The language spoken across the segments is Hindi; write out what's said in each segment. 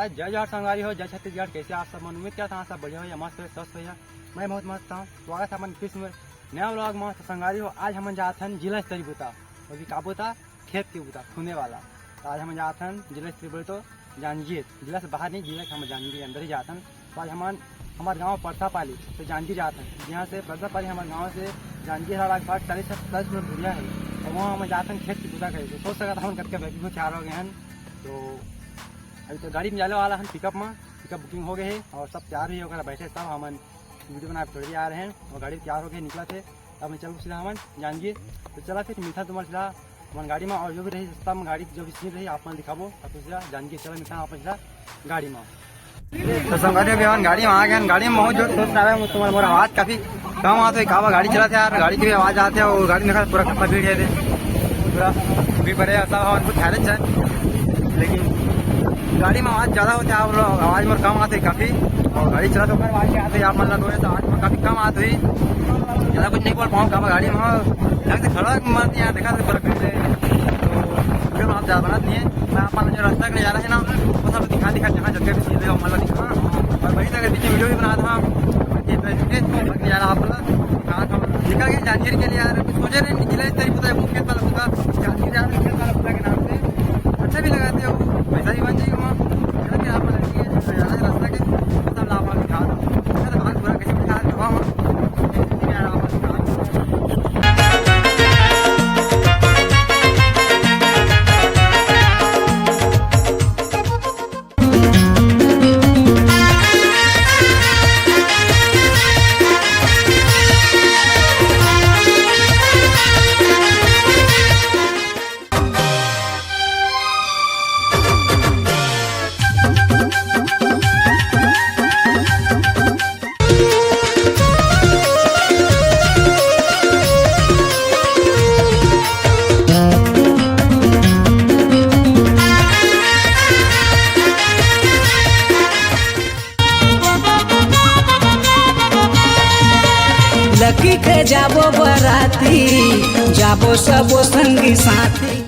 आज जय जवाहर संगवारी हो, जय छत्तीसगढ़। कैसे आप सब? मन उम्मीद क्या था सब बढ़िया हो, मस्त हो, स्वस्थ हो। मैं बहुत मस्त हूँ। स्वागत है अपन किस नया व्लॉग में। संगवारी हो, आज हम जाते हैं जिला स्तरीय बुता, अभी का बुता खेत की बुता खुने वाला। तो आज हम जाते हैं जिला स्तरीय बोले तो जांजगीर, जिला से बाहर नहीं, जिला हम जांजगीर के अंदर ही जाते हैं। तो आज हमारे गाँव परसापाली तो जांजगीर जाते हैं। यहाँ से परसापाली हमारे गाँव से जांजगीर लगभग 40 से 40 मिनट दूरिया है। और वहाँ हम जाते हैं खेत की बुता करें। तो सोच सका था हम करके बैठी को 4 हो गए हैं। तो अभी तो गाड़ी में जाने वाला है, पिकअप बुकिंग हो गए है और सब तैयार ही होकर बैठे। सब हम वीडियो बना थोड़ी आ रहे हैं और गाड़ी तैयार हो गए निकला थे। अब मैं चल सीधा हम जाएंगे। तो चला फिर मिलता तुम्हारे सीधा हमारे गाड़ी में, और जो भी रही रास्ता में गाड़ी जो भी सीन रही आप दिखाबो। और तो सीधा जाएंगे, चला मिलता आप सीधा गाड़ी में। तो संगवारी भी हम गाड़ी में आ गए। गाड़ी में बहुत जोर सोच रहा है, तुम्हारा मोर आवाज़ काफ़ी कम आता है। कावा गाड़ी चलाते यार, गाड़ी की भी आवाज़ आती है और गाड़ी में पूरा खत्ता भीड़ है, पूरा भी पड़े सब हमारे कुछ हैरत है। लेकिन गाड़ी में आवाज़ ज़्यादा होता है, आप लोग आवाज़ में कम आते काफ़ी। और गाड़ी चला तो आवाज़ नहीं आती, आप मतलब तो आवाज़ में काफ़ी कम आती हुई। ज़्यादा कुछ नहीं बोल पाऊँ कम गाड़ी में लगते खड़ा मारती है, देखा तो फर्क है। तो वीडियो आप ज़्यादा बनाती हैं। मैं आप जो रास्ता के नज़ारा है ना वो सब दिखा जहाँ जगह भी सीधे हो मतलब दिखा। और वही जगह पीछे वीडियो भी बना था नज़ारा आप कहाँ था निकल गए जांजगीर के लिए यार। कुछ सोचे नहीं, जिला स्तरीय पता है वो खेत वाला होगा जांजगीर यार, खेत वाला पता के नाम से अच्छा भी लगाते हो, पैसा भी बन जाएगा वहाँ। आप रास्ता के सब लाभ दिखा दो पूरा कैसे दिखा लकी के जाबो बराती, जाबो सबो संगी साथी।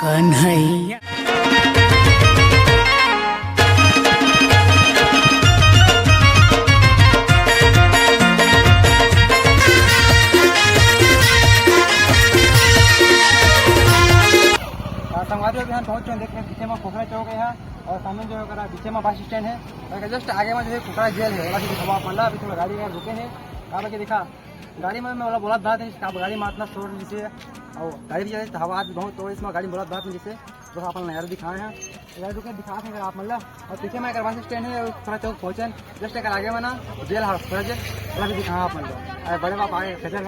कन्हैया संगवारी भी हम पहुँच चुके। देख रहे पीछे में पोखरा चौक है और सामने जो है पीछे में बस स्टैंड है। जस्ट आगे में जो है पोखरा जेल है। मतलब अभी थोड़ा गाड़ी रुके हैं कहाँ बाकी दिखा गाड़ी में मैं बोला बात है गाड़ी में इतना शोर नीचे और गाड़ी भी हवा बहुत तो इसमें गाड़ी बोला बात नीचे तो अपन नज़ारा दिखाए हैं। यार रुके दिखा हैं आप मतलब। और पीछे में एक बस स्टैंड है, थोड़ा चौक पहुँचे जस्ट एक आगे में ना जेल हाउस थोड़ा जेल थोड़ा भी दिखा आप मतलब। बड़े बाप आगे खचर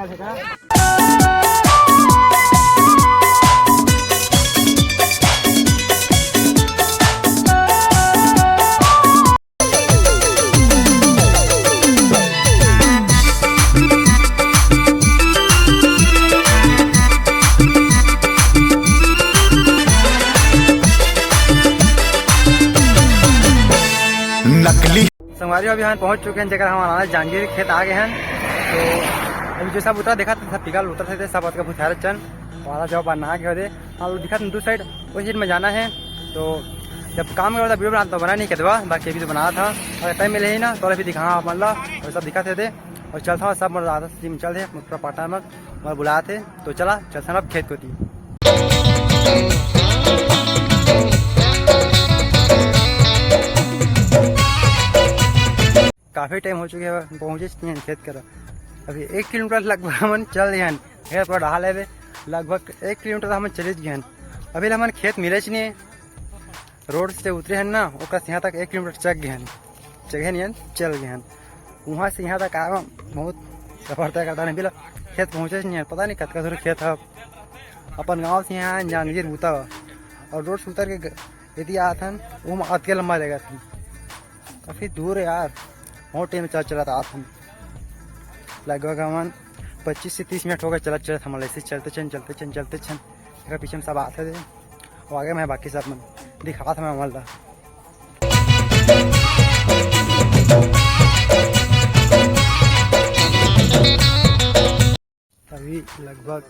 नकली संगवारी अभी हम पहुंच चुके हैं जगह हमारा जांजगीर खेत आ गए हैं। तो अभी जो सब उतरा देखा था सब पिकल उतर थे सब का भुथार चन वाला जब नहा के होते और दिखा था दूसरी साइड उस साइड में जाना है। तो जब काम कर वीडियो बना तो बना नहीं कहते बाकी अभी तो बनाया था और टाइम मिले ही ना तो अभी दिखा मतलब और सब दिखाते थे और चलता हुआ सब मतलब चल थे पूरा पाटा में बुलाए थे। तो चला चलता अब खेत को थी। काफ़ी टाइम हो चुके हैं पहुँचे खेत कर। अभी 1 किलोमीटर लगभग हम चल गए हैं। खेत पर ढाल है लगभग 1 किलोमीटर हम चले गए हैं। अभी हमें खेत मिले नहीं, रोड से उतरे हैं ना यहाँ तक 1 किलोमीटर चल गए हैं, जगह नहीं चल गए हैं। वहाँ से यहाँ तक आया बहुत सफर तय करता नहीं बिला खेत पहुँचे नहीं है, पता नहीं कत का खेत है। अपन गाँव से यहाँ जांजगीर बूता और रोड से उतर के यदि आता वो अत के लंबा जगह था, काफ़ी दूर है यार। बहुत टाइम चला था हम, लगभग हम 25 से 30 मिनट हो गए चला हमारे ऐसे चलते छन पीछे में सब आते थे और आगे मैं बाकी सब में दिखा था मैं हमारा। अभी लगभग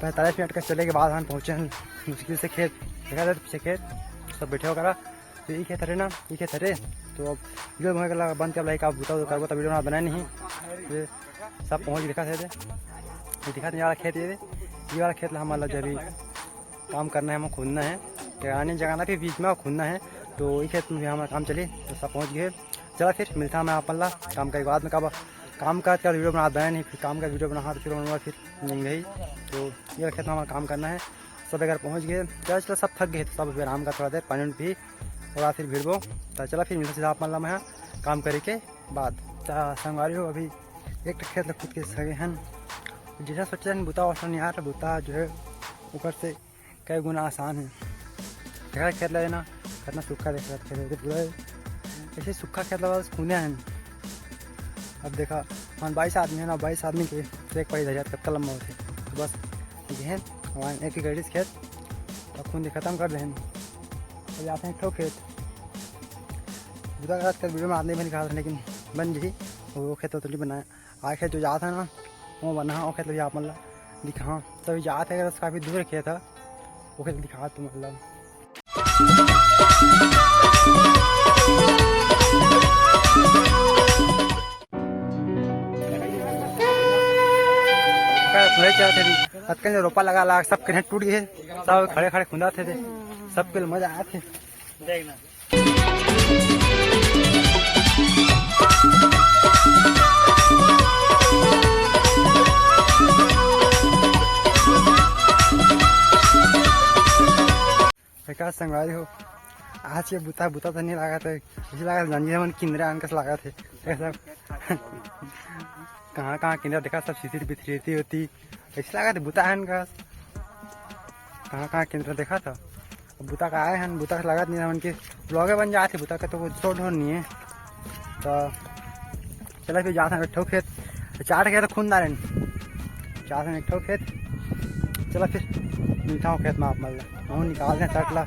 45 मिनट का चले के बाद हम पहुँचे हैं मुश्किल से खेत, देखा था पीछे खेत सब बैठे हो करा। तो ये खेत हरे ना, ये खेत हरे तो अब वीडियो बंद कर लाइक आप बताओ करबो तो वीडियो बनाए नहीं। तो सब पहुँच दिखा थे, दिखा थे वाला खेत ये वाला खेत हमारा जो अभी काम करना है, हमें खुदना है, जगाना फिर बीच में खुदना है। तो ये खेत में हमारा काम चले तो सब पहुँच गए। चला फिर मिलता है मैं आप काम के बाद में कब काम का वीडियो बना बनाया नहीं, फिर काम का वीडियो बना तो फिर बनूंगा फिर नहीं गई। तो ये खेत में हमारा काम करना है। सब अगर पहुँच गए चलो सब थक गए तो सब आराम का थोड़ा देर पानी भी और फिर भिड़बो। तो चला फिर मिलता आप मतलब मैं काम करे के बाद संगवारी हो। अभी एक खेत खुद के सगे हैं जैसा सोचे हैं बूता वैसा नहीं यार, बूता जो है ऊपर से कई गुना आसान है। देखा खेत लगे ना कितना सूखा देख रहा खेत पूरा ऐसे सूखा खेत लगा खूने हैं। अब देखा हम 22 आदमी है ना, 22 आदमी के एक पड़ी हजार कब लंबा होते तो बस ये वहाँ एक ही गड़ी से खेत अब खून ख़त्म कर रहे हैं। अब आते हैं खेत बुरा कर वीडियो में आदमी भी निकाल रहे लेकिन बन जी वो खेत तो नहीं बनाया। आगे खेत जो जाता है ना वो बना वो खेत आप मतलब दिखा तभी जाते अगर काफ़ी दूर खेत है वो खेत दिखा तो मतलब थे रोपा लगा सब कहीं टूट गए, सब खड़े खड़े खुंदा थे सबके मजा आए थे देखना। संगवारी हो आज ये बुता तो नहीं लगा था, लगा जानिए मन किंदरा अंकस लगा थे सब कहाँ किंदरा देखा सब सीधी बिथरी होती ऐसे लगा था बुता है इनका कहाँ किंदरा देखा था। अब बुता का आए हैं बुता का लगा नहीं उनके ब्लॉगे बन जाते बुता का तो वो छोड़ नहीं है। तो चला फिर जाते हैं बैठो खेत 4 खेत खून रहे 4 एक ठो खेत। चला फिर मिलता हूँ खेत में आप मतलब वहाँ निकाल दें सटला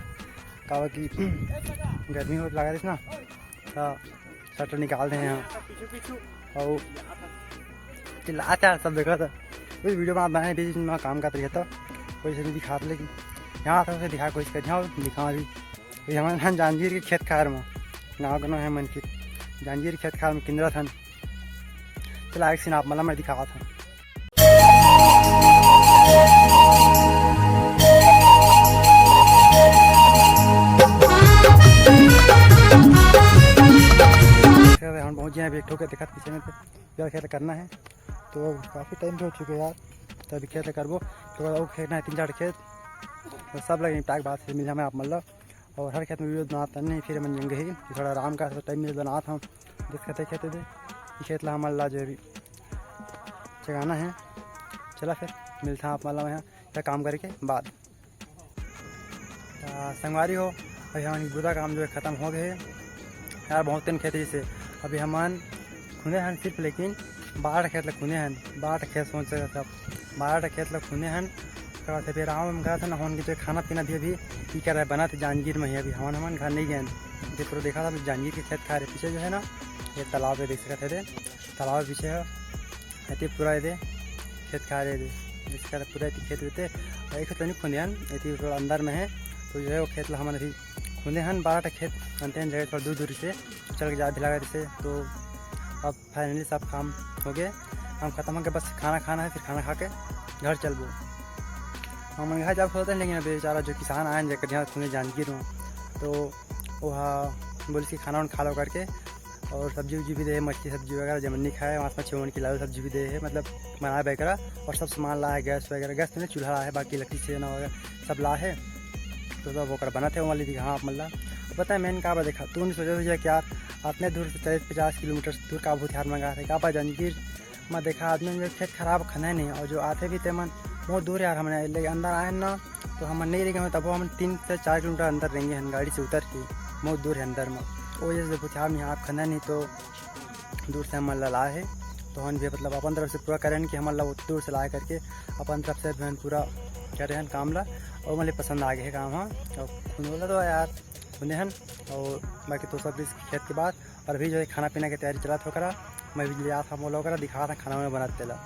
कहा कि गर्मी हो लगा रही ना तो सटल निकाल दें यहाँ और चिल्लाता सब देखा था। उस वीडियो में आप बनाए बीच में काम का तरीका था कोई से नहीं दिखा लेकिन यहाँ आता उसे दिखा कोशिश कर और दिखा भी हमारे जांजगीर के खेत खार में गाँव का नाम है मन की जांजगीर खेत खार में किंदरा था। चला एक सीन आप मतलब मैं दिखा था। हम पहुँच गए अभी एक ठोके देखा पीछे में यार खेत करना है तो काफ़ी टाइम हो चुके यार। तो अभी खेत करबो तो खेतना है 3-4 खेत तो सब लगे टाक बात से मिल हमें आप मतलब और हर खेत में वीडियो बनाता नहीं फिर मन जंगे ही थोड़ा आराम का टाइम मिल बना था दिक्कत खेते थे खेत ला हमारा जो भी जगाना है। चला फिर मिलता आप मतलब यहाँ क्या काम करके बाद संगवारी हो। अभी हमारी बुरा काम जो है ख़त्म हो गए यार। बहुत दिन खेत जैसे अभी हमान खुने हैं सिर्फ लेकिन 12 खेत लग खुने हैं 12 खेत सोच रहे सब 12 खेत लग खुने हैं। तो फिर आम गया था ना हम जो खाना पीना भी अभी ये क्या रहा है बना थे जांजगीर में ही अभी हमान घर नहीं गए जो पूरा देखा था जांजगीर के खेत खा रहे पीछे जो है ना ये तालाब है देख सकते थे तालाब पीछे है ऐसे पूरा ये खेत खा रहे थे जिसका पूरा खेत रहते एक खेत नहीं खुंदे हैं थोड़ा अंदर में है। तो जो है वो खेत हमारे अभी खुंदे हैं 12 खेत बनते हैं जगह थोड़ा दूर दूर से चल के जा भी लगा जैसे। तो अब फाइनली सब काम हो गए हम ख़त्म हो गए बस खाना खाना है फिर खाना खा के घर चलबो हम घर जब सोचते हैं। लेकिन अभी बेचारा जो किसान आए जाकर यहाँ खुने जांजगीर में तो वहाँ बोले कि खाना खा लो करके और सब्जी उब्जी भी दे मछली सब्जी वगैरह जमनी खाए मांस मच्छी उमन की लाल सब्जी भी दे है मतलब बनाए वगैरह और सब सामान ला है गैस वगैरह गैस तो नहीं चूल्हा ला है बाकी लकड़ी से ना वगैरह सब ला है। तो सब वो कर बना थे वाली हाँ मतलब पता है मैंने कहा देखा तू नहीं सोचा कि यार अपने दूर से 40-50 किलोमीटर दूर का भूतिहार मंगा थे कहा जंजीर मैं देखा आदमी जो खेत खराब खाना नहीं और जो आते भी थे मन बहुत दूर यार हमने लेकिन अंदर आए ना तो हम नहीं रहेंगे तब हम 3 से 4 किलोमीटर अंदर रहेंगे हम गाड़ी से उतर के बहुत दूर है अंदर में वो जैसे भूतिहार में आप खाना नहीं तो दूर से हम लाए है तो हम भी मतलब अपन तरफ से पूरा करें कि हम दूर से ला करके अपन तरफ से बहन पूरा कर रहे हैं काम ला और मुझे पसंद आ गए है काम। हाँ और खुद बोला तो यार खुदे हैं और बाकी तो सब इस खेत के बाद और अभी जो है खाना पीना की तैयारी चला था करा मैं भी लिया था मोला करा दिखा था खाना में बनाते ला।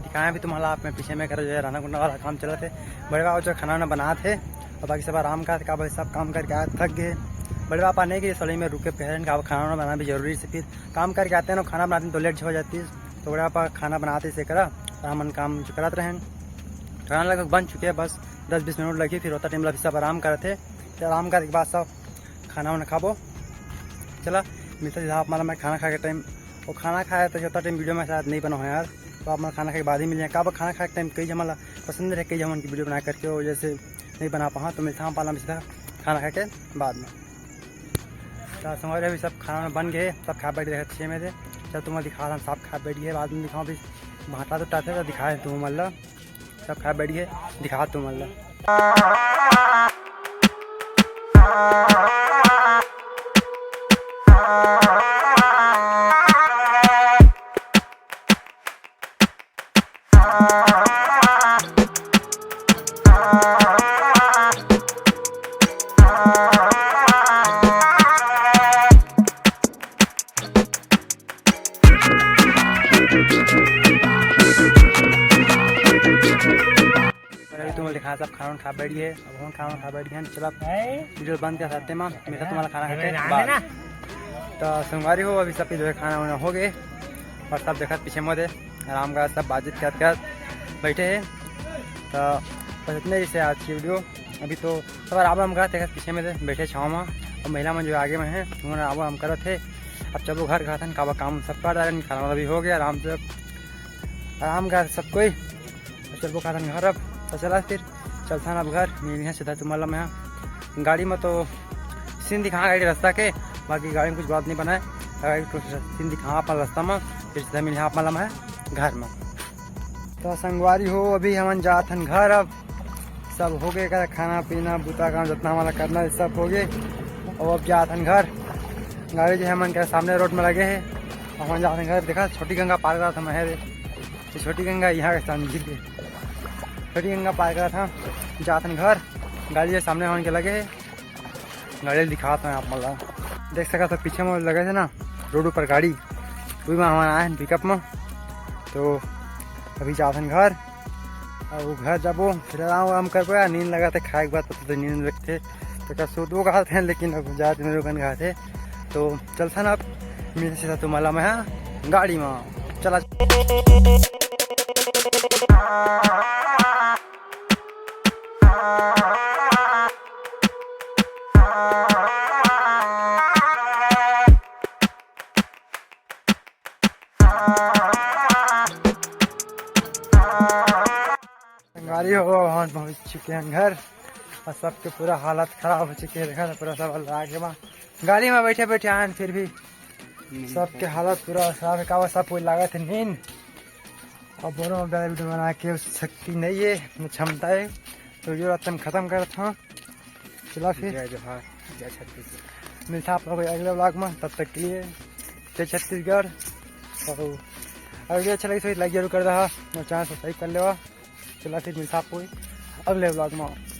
दिखाएं भी तुम्हारा आप में पीछे में कर जो है राना गुंडा वाला काम चला थे बड़े बाबा जो खाना वाना बना थे और बाकी सब आराम का भाई सब काम करके आए थक गए बड़े बापा नहीं कि सड़ी में रुके पहले का खाना वाना बनाना भी जरूरी से फिर काम करके आते हैं ना खाना बनाते हैं तो लेट हो जाती है तो बड़े पापा खाना बनाते से करा और हम काम जो कराते रहें खाना लगभग बन चुके हैं बस 10-20 मिनट लगी फिर होता टाइम सब आराम करते फिर आराम करने के बाद सब खाना वाना खाबो चला मिलता जहाँ माला मैं खाना खा के टाइम वो खाना खाया तो होता टाइम वीडियो में शायद नहीं बना हो यार तो आप हमारा खाना खा के बाद ही मिले कब खाना खा के टाइम कई हमारा पसंद रहे कई हम उनकी वीडियो बना करके वो जैसे नहीं बना पाऊँ तो मिलता हूँ पाला में खाना खा के बाद में तो समझ अभी सब खाना बन गए सब खा बैठ रहे अच्छे में थे जब तुम्हें दिखा रहा सब खा बैठ गए बाद में दिखाऊँ भी भाटा तो टाटे तो दिखाए तुम मल्ला सब खा बैठ गए दिखा तुम मल्ला। तुम्हें लिखा सब खाना खा बैठ गए अब हम खाना खा बैठ गए चला वीडियो बंद कर सकते माँ मेरा तुम्हारा खाना खाते तो सोमवारी हो अभी सब जो है खाना वाना हो गए और सब देखा पीछे मत है आराम का सब बातचीत कर बैठे हैं तो बस इतने ही से आज की वीडियो अभी तो सब आराम का देखा पीछे में बैठे छाँव में और महिला में जो आगे में है उन्होंने आराम कर थे अब चलो घर का था का काम सब कर रहे खाना वाला भी हो गया आराम से आराम का सब कोई चलो खा घर अब तो चला फिर चलता ना अब घर यहाँ सीधा तुम्हारा में यहाँ गाड़ी में तो सीन दिखा गाड़ी रास्ता के बाकी गाड़ी में कुछ बात नहीं बनाए सीन दिखा अपना रास्ता में फिर सीधा मिल यहाँ अपना है घर में तो संगवारी हो अभी हम जात हन घर अब सब हो गए कर खाना पीना बूता काम जितना हमारा करना सब हो गए और अब जात हन घर गाड़ी जो है मन के सामने रोड में लगे है और हम जात हन घर देखा छोटी गंगा पार करा था मैं छोटी गंगा यहाँ के सामने गिर गई छोटी गंगा पार करा था जातन घर गाड़ी के सामने होने के लगे है गाड़ी दिखाता है आप मतलब देख सका तो पीछे में लगे थे ना रोड पर गाड़ी वही में हमारा आए पिकअप में तो अभी जातन घर और वो घर जब वो फिर आराम कर पाया नींद लगा थे खाए के बाद तो नींद लगते तो क्या सो दो कहा थे लेकिन अब जाते मेरे बन गए थे तो चलता ना अब मेरे से तो मला में है गाड़ी में चला गाड़ी हो हम पहुँच चुके हैं घर और सबके पूरा हालत खराब हो चुकी है देखा था पूरा सब आगे वहाँ गाड़ी में बैठे बैठे आए फिर भी सबके हालत पूरा खराब है का सब कोई लागत है नींद और बोलो वीडियो बना के उस शक्ति नहीं है क्षमता है तो जो तुम खत्म कर था चला फिर जय छत्तीसगढ़ मिलता आप लोग अगले ब्लॉग में तब तक के लिए जय छत्तीसगढ़ और अगले अच्छा लगे तो लाइक जरूर कर रहा और चैनल सब्सक्राइब कर ले चला फिर मिलता आपको अगले ब्लॉग में।